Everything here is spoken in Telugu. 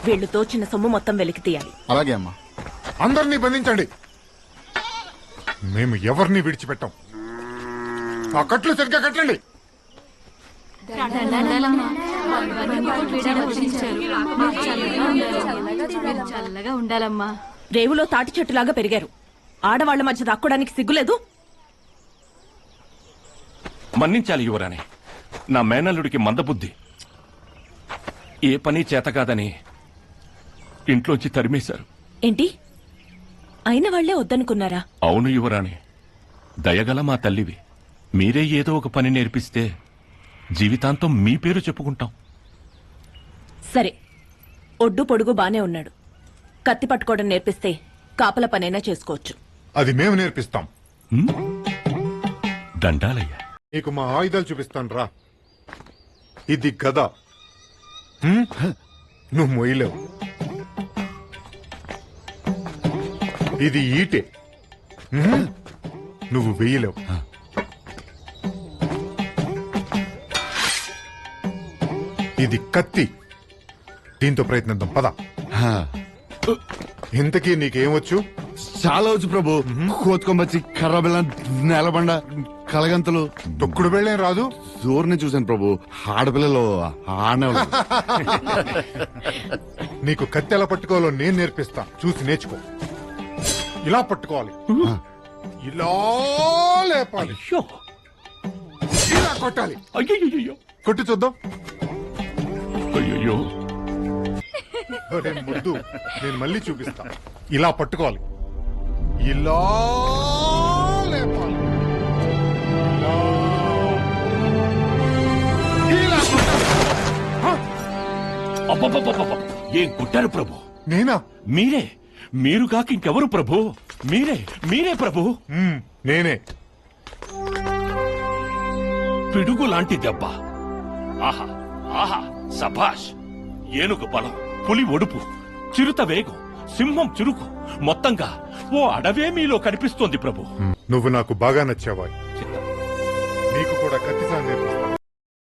వీళ్లు దోచిన సొమ్ము మొత్తం వెలికి తీయాలి. అలాగే అమ్మా. అందరినీ బంధించండి. మేము ఎవరిని విడిచిపెట్టాం. ఆ కట్లు సరిగ్గా కట్టండి. చల్లగా ఉండాలమ్మా. రేవులో తాటి చెట్టులాగా పెరిగారు. ఆడవాళ్ల మధ్య దాక్కోడానికి సిగ్గులేదు. మన్నించాలి యువరాణి. నా మేనల్లుడికి మందబుద్ధి. ఏ పని చేతకాదని ఇంట్లోంచి తరిమేశారు. ఏంటి, అయిన వాళ్లే వద్దనుకున్నారా? అవును యువరాణి, దయగల మా తల్లివి. మీరే ఏదో ఒక పని నేర్పిస్తే జీవితాంతం మీ పేరు చెప్పుకుంటాం. సరే, ఒడ్డు పొడుగు బానే ఉన్నాడు. కత్తి పట్టుకోవడం నేర్పిస్తే కాపల పనైనా చేసుకోవచ్చు. అది మేము నేర్పిస్తాం. దండాలయ్యా. నీకు మా ఆయుధాలు చూపిస్తాను రా. ఇది గద, నువ్వు మొయ్యలేవు. ఇది ఈటె, నువ్వు వెయ్యలేవు. ఇది కత్తి, దీంతో ప్రయత్నిద్దాం పద. ఇంతకీ నీకేమొచ్చు? చాలా వచ్చు ప్రభు. కోతుకొమ్మచ్చి, కర్ర బెల్లం, నేలబండ, కలగంతలు. తొక్కుడు వెళ్ళేం రాదు? దూరనే చూశాను ప్రభు. ఆడపిల్లలు ఆడేవాళ్ళు. నీకు కత్తి ఎలా పట్టుకోవాలో నేను నేర్పిస్తా, చూసి నేర్చుకో. ఇలా పట్టుకోవాలి, ఇలా లేపాలి, ఇలా కొట్టాలి. అయ్యో కొట్టి చూద్దాం. అయ్యో. ఒరే ముద్దు, నేను మళ్ళీ చూపిస్తా. ఇలా పట్టుకోవాలి, ఇలా లేపాలి, ఇలా కొట్టాలి. అబ్బబ్బబ్బబ్బ! ఏం కుట్టారు ప్రభు? నేనా? మీరే. మీరు కాక ఇంకెవరు ప్రభు? మీరే ప్రభు. నేనే. పిడుగు లాంటి దెబ్బ. ఆహా ఆహా, సభాష్. ఏనుగు బలం, పులి ఒడుపు, చిరుత వేగం, సింహం చురుకు, మొత్తంగా ఓ అడవే మీలో కనిపిస్తోంది ప్రభు. నువ్వు నాకు బాగా నచ్చావా. నీకు కూడా కత్తి సాగు